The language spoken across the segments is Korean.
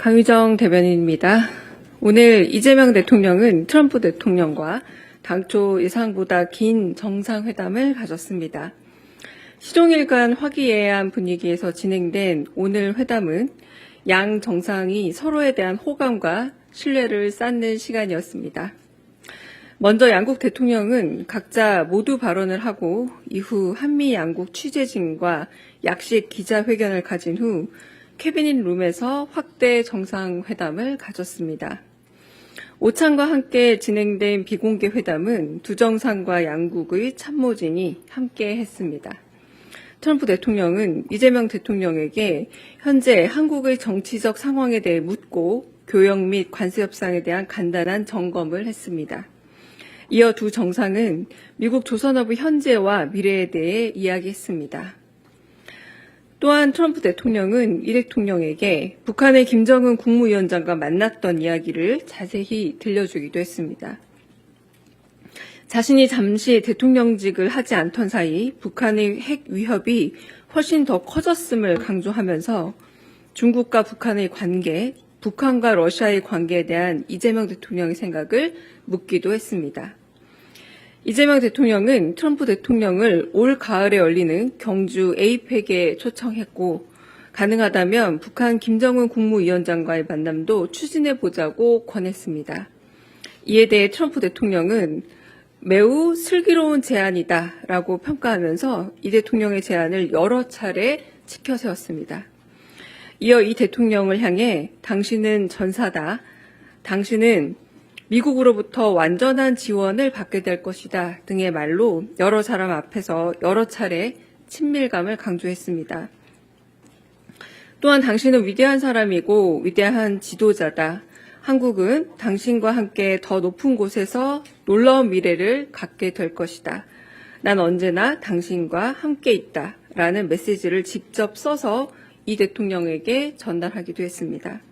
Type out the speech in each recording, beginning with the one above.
강유정 대변인입니다. 오늘 이재명 대통령은 트럼프 대통령과 당초 예상보다 긴 정상회담을 가졌습니다. 시종일관 화기애애한 분위기에서 진행된 오늘 회담은 양 정상이 서로에 대한 호감과 신뢰를 쌓는 시간이었습니다. 먼저 양국 대통령은 각자 모두 발언을 하고 이후 한미 양국 취재진과 약식 기자회견을 가진 후 캐비닛 룸에서 확대 정상회담을 가졌습니다. 오찬과 함께 진행된 비공개 회담은 두 정상과 양국의 참모진이 함께 했습니다. 트럼프 대통령은 이재명 대통령에게 현재 한국의 정치적 상황에 대해 묻고 교역 및 관세 협상에 대한 간단한 점검을 했습니다. 이어 두 정상은 미국 조선업의 현재와 미래에 대해 이야기했습니다. 또한 트럼프 대통령은 이 대통령에게 북한의 김정은 국무위원장과 만났던 이야기를 자세히 들려주기도 했습니다. 자신이 잠시 대통령직을 하지 않던 사이 북한의 핵 위협이 훨씬 더 커졌음을 강조하면서 중국과 북한의 관계, 북한과 러시아의 관계에 대한 이재명 대통령의 생각을 묻기도 했습니다. 이재명 대통령은 트럼프 대통령을 올 가을에 열리는 경주 에이펙에 초청했고 가능하다면 북한 김정은 국무위원장과의 만남도 추진해보자고 권했습니다. 이에 대해 트럼프 대통령은 매우 슬기로운 제안이다라고 평가하면서 이 대통령의 제안을 여러 차례 치켜세웠습니다. 이어 이 대통령을 향해 당신은 전사다, 당신은 미국으로부터 완전한 지원을 받게 될 것이다 등의 말로 여러 사람 앞에서 여러 차례 친밀감을 강조했습니다. 또한 당신은 위대한 사람이고 위대한 지도자다. 한국은 당신과 함께 더 높은 곳에서 놀라운 미래를 갖게 될 것이다. 난 언제나 당신과 함께 있다. 라는 메시지를 직접 써서 이 대통령에게 전달하기도 했습니다.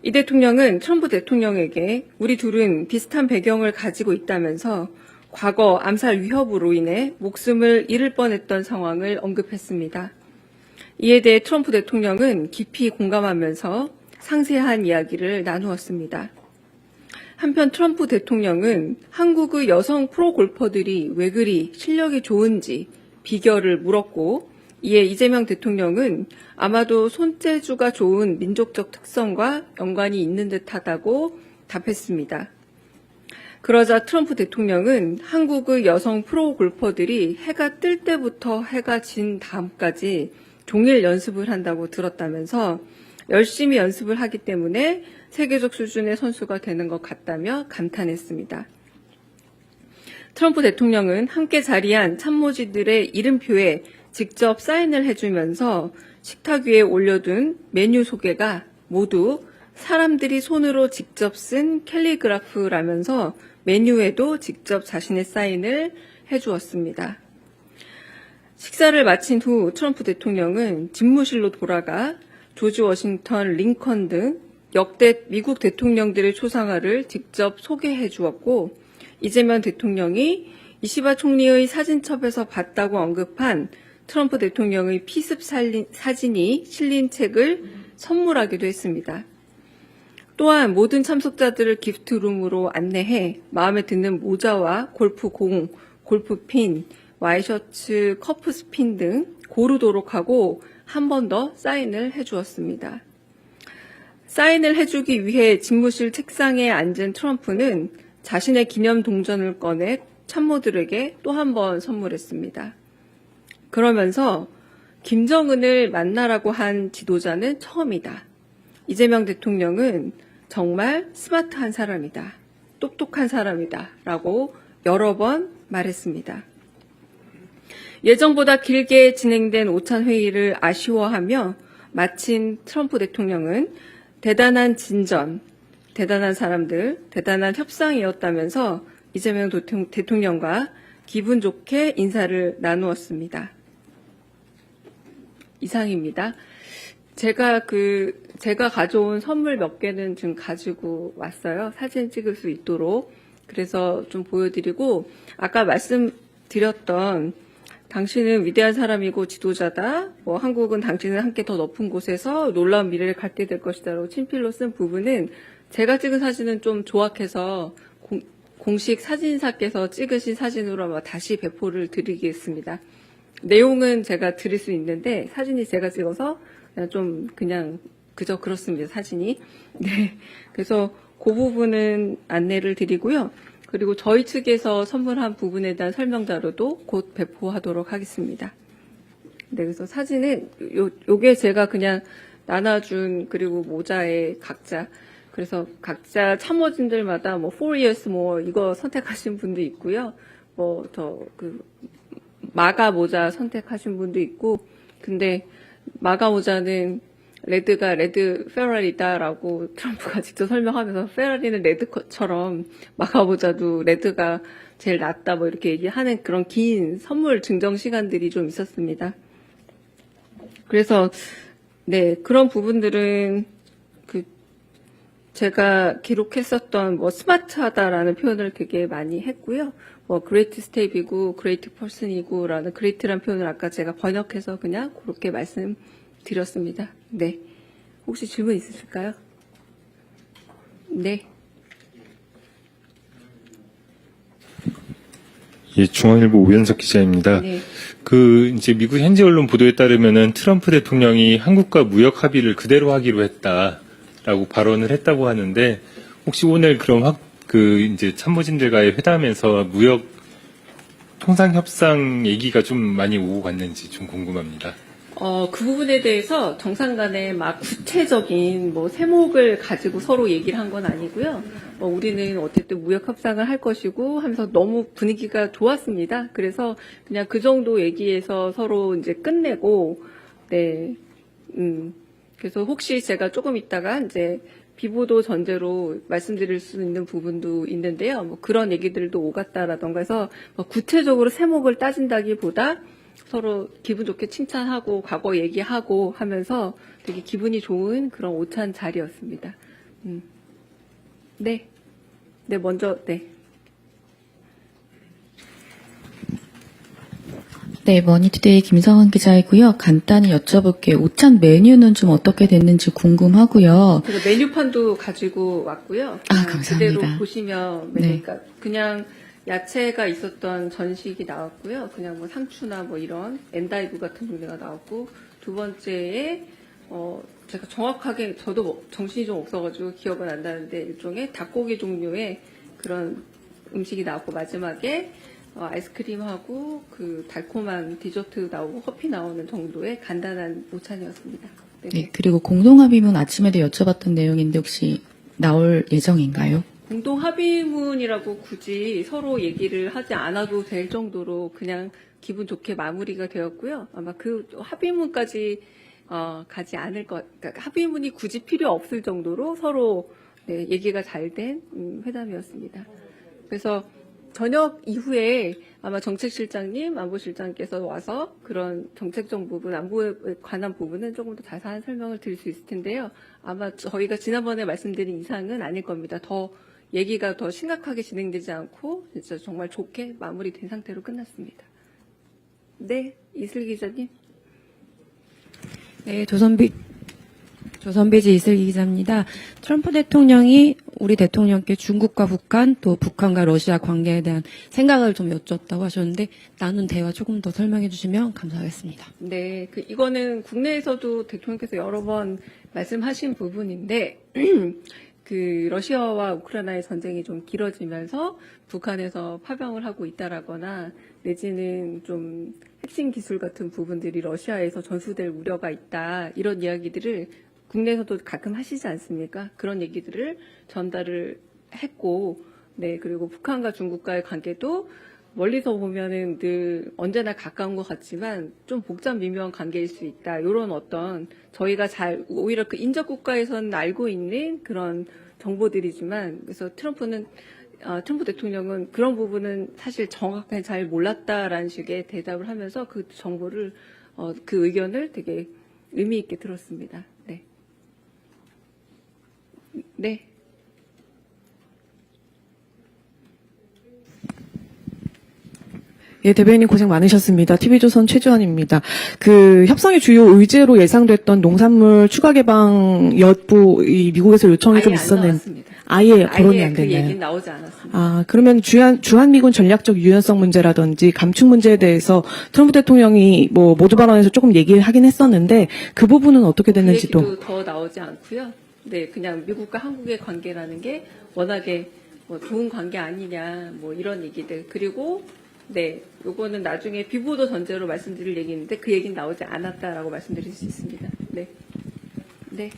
이 대통령은 트럼프 대통령에게 우리 둘은 비슷한 배경을 가지고 있다면서 과거 암살 위협으로 인해 목숨을 잃을 뻔했던 상황을 언급했습니다. 이에 대해 트럼프 대통령은 깊이 공감하면서 상세한 이야기를 나누었습니다. 한편 트럼프 대통령은 한국의 여성 프로골퍼들이 왜 그리 실력이 좋은지 비결을 물었고 이에 이재명 대통령은 아마도 손재주가 좋은 민족적 특성과 연관이 있는 듯하다고 답했습니다. 그러자 트럼프 대통령은 한국의 여성 프로골퍼들이 해가 뜰 때부터 해가 진 다음까지 종일 연습을 한다고 들었다면서 열심히 연습을 하기 때문에 세계적 수준의 선수가 되는 것 같다며 감탄했습니다. 트럼프 대통령은 함께 자리한 참모진들의 이름표에 직접 사인을 해주면서 식탁 위에 올려둔 메뉴 소개가 모두 사람들이 손으로 직접 쓴 캘리그라프라면서 메뉴에도 직접 자신의 사인을 해주었습니다. 식사를 마친 후 트럼프 대통령은 집무실로 돌아가 조지 워싱턴, 링컨 등 역대 미국 대통령들의 초상화를 직접 소개해 주었고 이재명 대통령이 이시바 총리의 사진첩에서 봤다고 언급한 트럼프 대통령의 피습 사진이 실린 책을 선물하기도 했습니다. 또한 모든 참석자들을 기프트룸으로 안내해 마음에 드는 모자와 골프공, 골프핀, 와이셔츠, 커프스핀 등 고르도록 하고 한 번 더 사인을 해주었습니다. 사인을 해주기 위해 집무실 책상에 앉은 트럼프는 자신의 기념 동전을 꺼내 참모들에게 또 한 번 선물했습니다. 그러면서 김정은을 만나라고 한 지도자는 처음이다. 이재명 대통령은 정말 스마트한 사람이다. 똑똑한 사람이다. 라고 여러 번 말했습니다. 예정보다 길게 진행된 오찬 회의를 아쉬워하며 마친 트럼프 대통령은 대단한 진전, 대단한 사람들, 대단한 협상이었다면서 이재명 대통령과 기분 좋게 인사를 나누었습니다. 이상입니다. 제가 가져온 선물 몇 개는 좀 가지고 왔어요. 사진 찍을 수 있도록. 그래서 좀 보여드리고, 아까 말씀드렸던 당신은 위대한 사람이고 지도자다. 뭐 한국은 당신은 함께 더 높은 곳에서 놀라운 미래를 갖게 될 것이다라고 친필로 쓴 부분은 제가 찍은 사진은 좀 조악해서 공식 사진사께서 찍으신 사진으로 아마 다시 배포를 드리겠습니다. 내용은 제가 드릴 수 있는데 사진이 제가 찍어서 그냥 그저 그렇습니다. 사진이. 네. 그래서 그 부분은 안내를 드리고요. 그리고 저희 측에서 선물한 부분에 대한 설명 자료도 곧 배포하도록 하겠습니다. 네, 그래서 사진은 요게 제가 그냥 나눠준 그리고 모자에 각자 그래서 각자 참모진들마다 뭐 4 years more 이거 선택하신 분도 있고요. 뭐 마가 모자 선택하신 분도 있고 근데 마가 모자는 레드가 레드 페라리다라고 트럼프가 직접 설명하면서 페라리는 레드처럼 마가 모자도 레드가 제일 낫다 뭐 이렇게 얘기하는 그런 긴 선물 증정 시간들이 좀 있었습니다. 그래서 네 그런 부분들은 제가 기록했었던 뭐 스마트하다라는 표현을 되게 많이 했고요. 뭐 그레이트 스텝이고 그레이트 퍼슨이고라는 그레이트란 표현을 아까 제가 번역해서 그냥 그렇게 말씀드렸습니다. 네. 혹시 질문 있으실까요? 네. 예, 중앙일보 오현석 기자입니다. 네. 이제 미국 현지 언론 보도에 따르면은 트럼프 대통령이 한국과 무역 합의를 그대로 하기로 했다라고 발언을 했다고 하는데, 혹시 오늘 그럼 이제 참모진들과의 회담에서 무역 통상 협상 얘기가 좀 많이 오고 갔는지 좀 궁금합니다. 그 부분에 대해서 정상 간에 막 구체적인 뭐 세목을 가지고 서로 얘기를 한 건 아니고요. 우리는 어쨌든 무역 협상을 할 것이고 하면서 너무 분위기가 좋았습니다. 그래서 그냥 그 정도 얘기해서 서로 이제 끝내고, 네, 그래서 혹시 제가 조금 있다가 이제 비보도 전제로 말씀드릴 수 있는 부분도 있는데요. 뭐 그런 얘기들도 오갔다라던가 해서 뭐 구체적으로 세목을 따진다기보다 서로 기분 좋게 칭찬하고 과거 얘기하고 하면서 되게 기분이 좋은 그런 오찬 자리였습니다. 네. 네, 먼저, 네. 네, 머니투데이 김성은 기자이고요. 간단히 여쭤볼게요. 오찬 메뉴는 좀 어떻게 됐는지 궁금하고요. 제가 메뉴판도 가지고 왔고요. 감사합니다. 그대로 보시면 네. 그러니까 그냥 야채가 있었던 전식이 나왔고요. 그냥 뭐 상추나 뭐 이런 엔다이브 같은 종류가 나왔고 두 번째에 제가 정확하게 저도 뭐 정신이 좀 없어가지고 기억은 안 나는데 일종의 닭고기 종류의 그런 음식이 나왔고 마지막에 아이스크림하고 그 달콤한 디저트 나오고 커피 나오는 정도의 간단한 오찬이었습니다. 네, 그리고 공동합의문 아침에도 여쭤봤던 내용인데 혹시 나올 예정인가요? 공동 합의문이라고 굳이 서로 얘기를 하지 않아도 될 정도로 그냥 기분 좋게 마무리가 되었고요. 아마 그 합의문까지 가지 않을 그러니까 합의문이 굳이 필요 없을 정도로 서로 네, 얘기가 잘 된 회담이었습니다. 그래서 저녁 이후에 아마 정책실장님, 안보실장께서 와서 그런 정책적 부분, 안보에 관한 부분은 조금 더 자세한 설명을 드릴 수 있을 텐데요. 아마 저희가 지난번에 말씀드린 이상은 아닐 겁니다. 더 얘기가 더 심각하게 진행되지 않고 진짜 정말 좋게 마무리된 상태로 끝났습니다. 네, 이슬 기자님. 네, 조선비지 이슬기 기자입니다. 트럼프 대통령이 우리 대통령께 중국과 북한 또 북한과 러시아 관계에 대한 생각을 좀 여쭙다고 하셨는데 나눈 대화 조금 더 설명해 주시면 감사하겠습니다. 네, 이거는 국내에서도 대통령께서 여러 번 말씀하신 부분인데 러시아와 우크라이나의 전쟁이 좀 길어지면서 북한에서 파병을 하고 있다라거나 내지는 좀 핵심 기술 같은 부분들이 러시아에서 전수될 우려가 있다 이런 이야기들을 국내에서도 가끔 하시지 않습니까? 그런 얘기들을 전달을 했고, 네, 그리고 북한과 중국과의 관계도 멀리서 보면은 늘 언제나 가까운 것 같지만 좀 복잡 미묘한 관계일 수 있다. 이런 어떤 저희가 오히려 그 인접 국가에서는 알고 있는 그런 정보들이지만 그래서 트럼프 대통령은 그런 부분은 사실 정확하게 잘 몰랐다라는 식의 대답을 하면서 그 정보를 그 의견을 되게 의미 있게 들었습니다. 네. 네. 예, 대변인 고생 많으셨습니다. TV조선 최주환입니다. 협상의 주요 의제로 예상됐던 농산물 추가 개방 여부, 미국에서 요청이 좀 아예 안 있었는데, 나왔습니다. 아예 거론이 안 그 얘기는 됐나요? 나오지 않았습니다. 아, 그러면 주한미군 전략적 유연성 문제라든지 감축 문제에 대해서 트럼프 대통령이 모두 발언에서 조금 얘기를 하긴 했었는데, 그 부분은 어떻게 그 됐는지도. 얘기도 더 나오지 않고요. 네, 그냥 미국과 한국의 관계라는 게 워낙에 좋은 관계 아니냐, 이런 얘기들. 그리고 네, 요거는 나중에 비보도 전제로 말씀드릴 얘기인데 그 얘기는 나오지 않았다라고 말씀드릴 수 있습니다. 네. 네.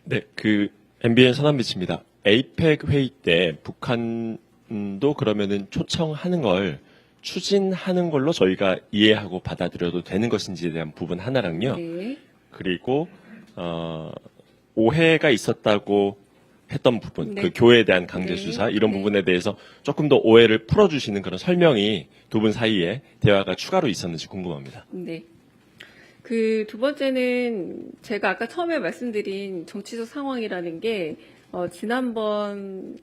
네, MBN 서남비치입니다. 에이펙 회의 때 북한도 그러면은 초청하는 걸 추진하는 걸로 저희가 이해하고 받아들여도 되는 것인지에 대한 부분 하나랑요. 네. 그리고 오해가 있었다고 했던 부분, 네. 그 교회에 대한 강제 수사 이런 네. 부분에 대해서 조금 더 오해를 풀어주시는 그런 설명이 두 분 사이에 대화가 추가로 있었는지 궁금합니다. 네. 두 번째는 제가 아까 처음에 말씀드린 정치적 상황이라는 게 지난번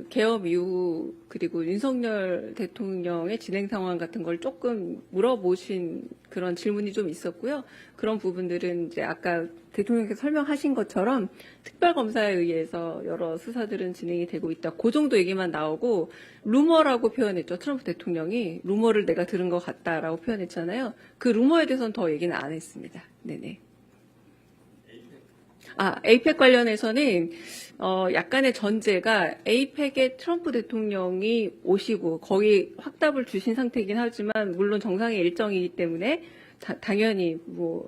개업 이후 그리고 윤석열 대통령의 진행 상황 같은 걸 조금 물어보신 그런 질문이 좀 있었고요. 그런 부분들은 이제 아까 대통령께서 설명하신 것처럼 특별검사에 의해서 여러 수사들은 진행이 되고 있다. 그 정도 얘기만 나오고 루머라고 표현했죠. 트럼프 대통령이 루머를 내가 들은 것 같다라고 표현했잖아요. 그 루머에 대해서는 더 얘기는 안 했습니다. 네네. 에이펙 관련해서는 약간의 전제가 에이펙에 트럼프 대통령이 오시고 거의 확답을 주신 상태이긴 하지만 물론 정상의 일정이기 때문에 당연히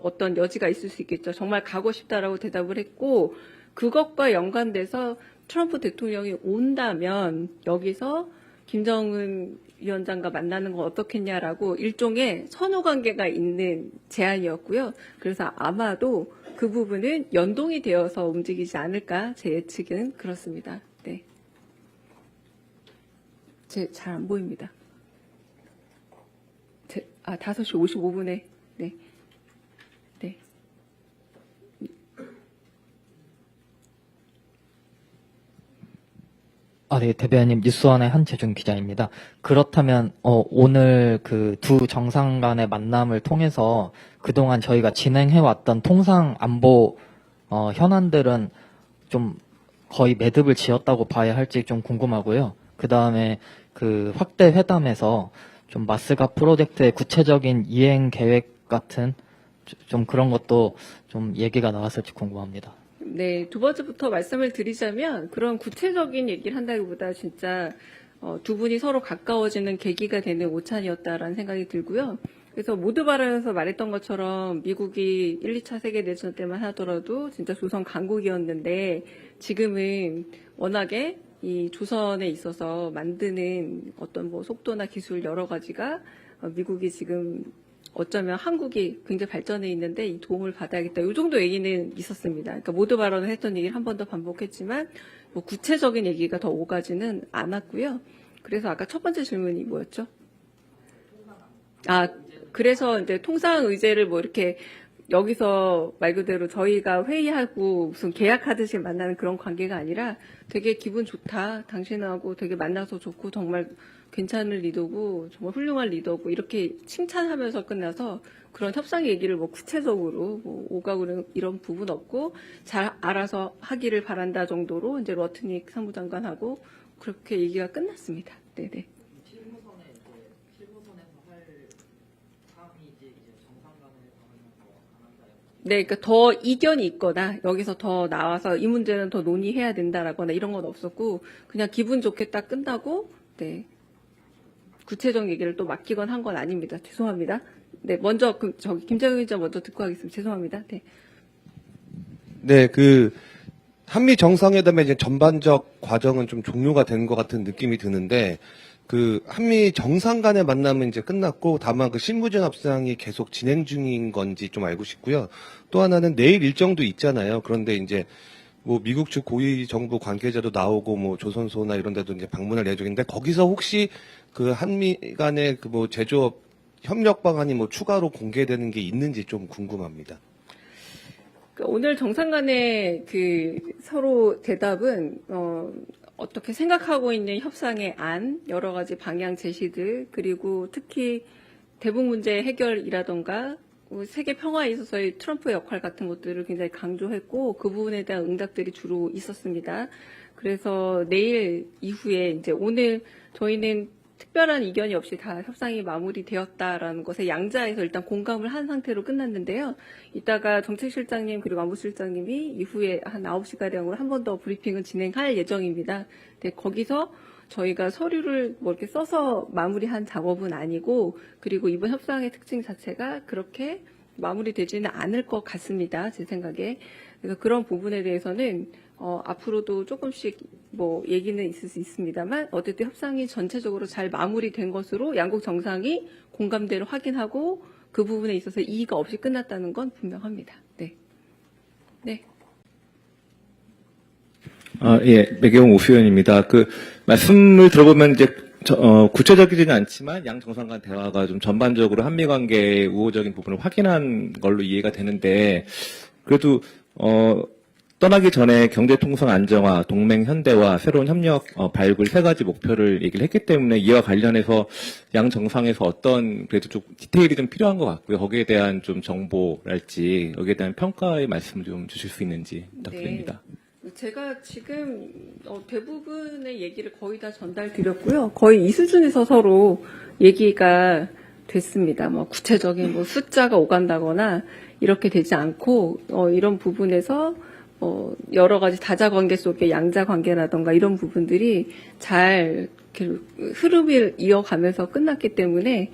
어떤 여지가 있을 수 있겠죠. 정말 가고 싶다라고 대답을 했고 그것과 연관돼서 트럼프 대통령이 온다면 여기서 김정은 위원장과 만나는 건 어떻겠냐라고 일종의 선후 관계가 있는 제안이었고요. 그래서 아마도 그 부분은 연동이 되어서 움직이지 않을까 제 예측은 그렇습니다. 네. 잘 안 보입니다. 5시 55분에 네. 네. 네, 대변인 뉴스원의 한재준 기자입니다. 그렇다면 오늘 두 정상 간의 만남을 통해서 그동안 저희가 진행해왔던 통상 안보 현안들은 좀 거의 매듭을 지었다고 봐야 할지 좀 궁금하고요. 그 다음에 확대 회담에서 좀 마스가 프로젝트의 구체적인 이행 계획 같은 좀 그런 것도 좀 얘기가 나왔을지 궁금합니다. 네, 두 번째부터 말씀을 드리자면 그런 구체적인 얘기를 한다기보다 진짜 두 분이 서로 가까워지는 계기가 되는 오찬이었다라는 생각이 들고요. 그래서 모두 발언에서 말했던 것처럼 미국이 1, 2차 세계대전 때만 하더라도 진짜 조선 강국이었는데 지금은 워낙에 이 조선에 있어서 만드는 어떤 속도나 기술 여러 가지가 미국이 지금 어쩌면 한국이 굉장히 발전해 있는데 이 도움을 받아야겠다. 이 정도 얘기는 있었습니다. 그러니까 모두 발언을 했던 얘기를 한 번 더 반복했지만 구체적인 얘기가 더 오가지는 않았고요. 그래서 아까 첫 번째 질문이 뭐였죠? 그래서 이제 통상 의제를 이렇게 여기서 말 그대로 저희가 회의하고 무슨 계약하듯이 만나는 그런 관계가 아니라 되게 기분 좋다. 당신하고 되게 만나서 좋고 정말 괜찮은 리더고 정말 훌륭한 리더고 이렇게 칭찬하면서 끝나서 그런 협상 얘기를 구체적으로 오가고 이런 부분 없고 잘 알아서 하기를 바란다 정도로 이제 러트닉 상무장관하고 그렇게 얘기가 끝났습니다. 네네. 네, 그러니까 더 이견이 있거나 여기서 더 나와서 이 문제는 더 논의해야 된다라거나 이런 건 없었고 그냥 기분 좋게 딱 끝나고 네. 구체적 얘기를 또 맡기건 한 건 아닙니다. 죄송합니다. 네, 먼저 김정은 기자 먼저 듣고 하겠습니다. 죄송합니다. 네. 네, 한미 정상회담의 이제 전반적 과정은 좀 종료가 된 것 같은 느낌이 드는데 한미 정상 간의 만남은 이제 끝났고 다만 실무진 협상이 계속 진행 중인 건지 좀 알고 싶고요. 또 하나는 내일 일정도 있잖아요. 그런데 이제 미국 측 고위 정부 관계자도 나오고 조선소나 이런 데도 이제 방문할 예정인데 거기서 혹시 한미 간의 제조업 협력 방안이 추가로 공개되는 게 있는지 좀 궁금합니다. 오늘 정상 간의 그 서로 대답은 어떻게 생각하고 있는 협상의 안, 여러 가지 방향 제시들, 그리고 특히 대북 문제 해결이라던가 세계 평화에 있어서의 트럼프의 역할 같은 것들을 굉장히 강조했고 그 부분에 대한 응답들이 주로 있었습니다. 그래서 내일 이후에 이제 오늘 저희는 특별한 이견이 없이 다 협상이 마무리되었다라는 것에 양자에서 일단 공감을 한 상태로 끝났는데요. 이따가 정책실장님 그리고 안보실장님이 이후에 한 9시가량으로 한 번 더 브리핑을 진행할 예정입니다. 근데 거기서 저희가 서류를 뭐 이렇게 써서 마무리한 작업은 아니고, 그리고 이번 협상의 특징 자체가 그렇게 마무리되지는 않을 것 같습니다. 제 생각에. 그래서 그런 부분에 대해서는 앞으로도 조금씩 뭐 얘기는 있을 수 있습니다만 어쨌든 협상이 전체적으로 잘 마무리된 것으로 양국 정상이 공감대를 확인하고 그 부분에 있어서 이의가 없이 끝났다는 건 분명합니다. 네. 네. 예, 매경 오수연입니다. 그 말씀을 들어보면 이제 구체적이지는 않지만 양 정상 간 대화가 좀 전반적으로 한미 관계의 우호적인 부분을 확인한 걸로 이해가 되는데, 그래도 떠나기 전에 경제통상 안정화, 동맹 현대화, 새로운 협력 발굴 세 가지 목표를 얘기를 했기 때문에 이와 관련해서 양 정상에서 어떤 그래도 좀 디테일이 좀 필요한 것 같고요. 거기에 대한 좀 정보랄지 여기에 대한 평가의 말씀을 좀 주실 수 있는지 부탁드립니다. 네. 제가 지금 대부분의 얘기를 거의 다 전달드렸고요. 거의 이 수준에서 서로 얘기가 됐습니다. 뭐 구체적인 뭐 숫자가 오간다거나 이렇게 되지 않고 이런 부분에서 여러 가지 다자 관계 속의 양자 관계라던가 이런 부분들이 잘 이렇게 흐름을 이어가면서 끝났기 때문에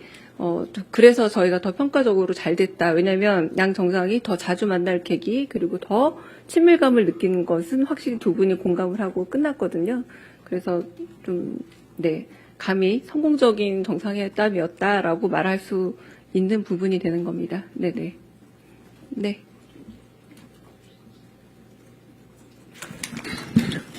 그래서 저희가 더 평가적으로 잘 됐다. 왜냐하면 양 정상이 더 자주 만날 계기 그리고 더 친밀감을 느끼는 것은 확실히 두 분이 공감을 하고 끝났거든요. 그래서 좀 네, 감히 성공적인 정상회담이었다라고 말할 수 있는 부분이 되는 겁니다. 네네. 네.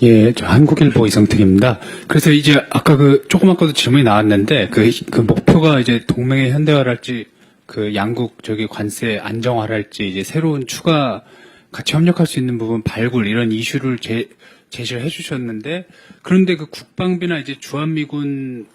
예, 저 한국일보 이성택입니다. 그래서 이제 아까 조금 아까도 질문이 나왔는데 그 목표가 이제 동맹의 현대화랄지 그 양국 관세 안정화랄지 이제 새로운 추가 같이 협력할 수 있는 부분 발굴 이런 이슈를 제시를 해주셨는데, 그런데 그 국방비나 이제 주한미군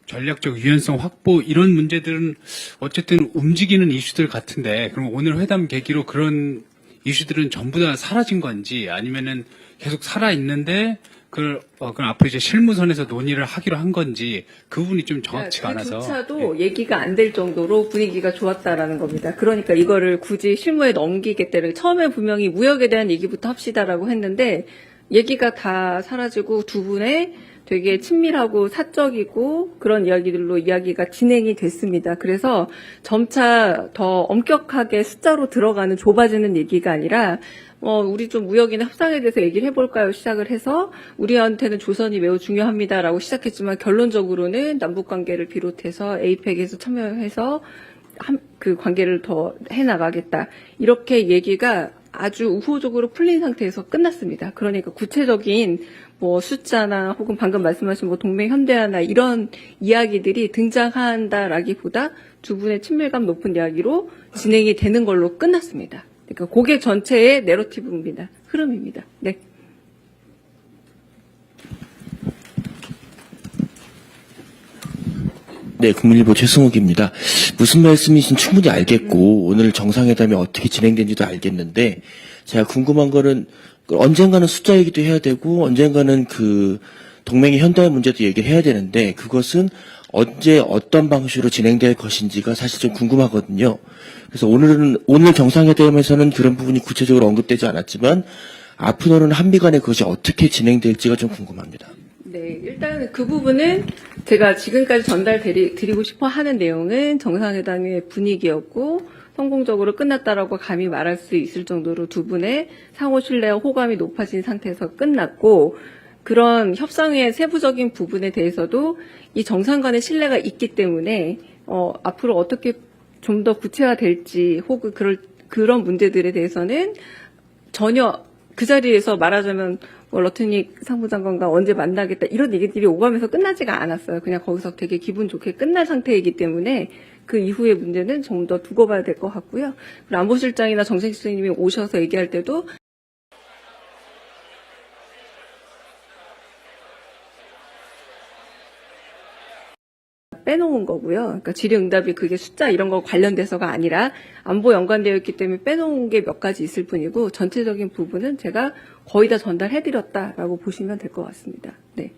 전략적 유연성 확보 이런 문제들은 어쨌든 움직이는 이슈들 같은데, 그럼 오늘 회담 계기로 그런 이슈들은 전부 다 사라진 건지 아니면은 계속 살아 있는데 그럼 앞으로 이제 실무선에서 논의를 하기로 한 건지 그 부분이 좀 정확치가 않아서. 그조차도 얘기가 안 될 정도로 분위기가 좋았다라는 겁니다. 그러니까 이거를 굳이 실무에 넘기겠다는, 처음에 분명히 무역에 대한 얘기부터 합시다라고 했는데 얘기가 다 사라지고 두 분의 되게 친밀하고 사적이고 그런 이야기들로 이야기가 진행이 됐습니다. 그래서 점차 더 엄격하게 숫자로 들어가는 좁아지는 얘기가 아니라 우리 좀 무역이나 협상에 대해서 얘기를 해볼까요? 시작을 해서 우리한테는 조선이 매우 중요합니다라고 시작했지만 결론적으로는 남북관계를 비롯해서 에이펙에서 참여해서 그 관계를 더 해나가겠다. 이렇게 얘기가 아주 우호적으로 풀린 상태에서 끝났습니다. 그러니까 구체적인 숫자나 혹은 방금 말씀하신 동맹 현대화나 이런 이야기들이 등장한다라기보다 두 분의 친밀감 높은 이야기로 진행이 되는 걸로 끝났습니다. 그러니까 그게 전체의 내러티브입니다. 흐름입니다. 네. 네, 국민일보 최승욱입니다. 무슨 말씀이신 충분히 알겠고 오늘 정상회담이 어떻게 진행된지도 알겠는데 제가 궁금한 거는 언젠가는 숫자 얘기도 해야 되고 언젠가는 그 동맹의 현대화 문제도 얘기를 해야 되는데 그것은 언제 어떤 방식으로 진행될 것인지가 사실 좀 궁금하거든요. 그래서 오늘 정상회담에서는 그런 부분이 구체적으로 언급되지 않았지만 앞으로는 한미 간에 그것이 어떻게 진행될지가 좀 궁금합니다. 네, 일단 그 부분은 제가 지금까지 전달드리고 싶어 하는 내용은 정상회담의 분위기였고 성공적으로 끝났다라고 감히 말할 수 있을 정도로 두 분의 상호 신뢰와 호감이 높아진 상태에서 끝났고, 그런 협상의 세부적인 부분에 대해서도 이 정상 간의 신뢰가 있기 때문에 앞으로 어떻게 좀 더 구체화될지 혹은 그런 문제들에 대해서는 전혀 그 자리에서 말하자면 러트닉 상부장관과 언제 만나겠다 이런 얘기들이 오가면서 끝나지가 않았어요. 그냥 거기서 되게 기분 좋게 끝날 상태이기 때문에 그 이후의 문제는 좀 더 두고 봐야 될 것 같고요. 그리고 안보실장이나 정책실장님이 오셔서 얘기할 때도 빼놓은 거고요. 그러니까 질의응답이 그게 숫자 이런 거 관련돼서가 아니라 안보 연관되어 있기 때문에 빼놓은 게 몇 가지 있을 뿐이고 전체적인 부분은 제가 거의 다 전달해드렸다라고 보시면 될 것 같습니다. 네.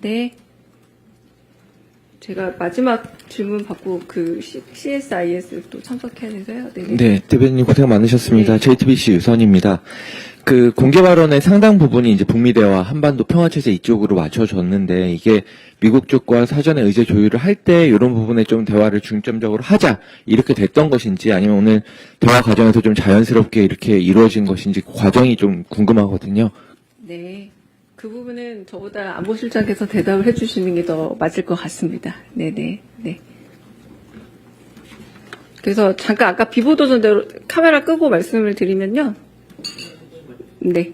네. 제가 마지막 질문 받고 그 CSIS 또 참석해야 돼서요. 네네. 네, 대변인님 고생 많으셨습니다. 네. JTBC 유선입니다. 그 공개 발언의 상당 부분이 이제 북미 대화, 한반도 평화 체제 이쪽으로 맞춰졌는데 이게 미국 쪽과 사전에 의제 조율을 할 때 이런 부분에 좀 대화를 중점적으로 하자 이렇게 됐던 것인지 아니면 오늘 대화 과정에서 좀 자연스럽게 이렇게 이루어진 것인지 그 과정이 좀 궁금하거든요. 네. 그 부분은 저보다 안보실장께서 대답을 해주시는 게 더 맞을 것 같습니다. 네네. 네. 그래서 잠깐 아까 비보도전대로 카메라 끄고 말씀을 드리면요. 네.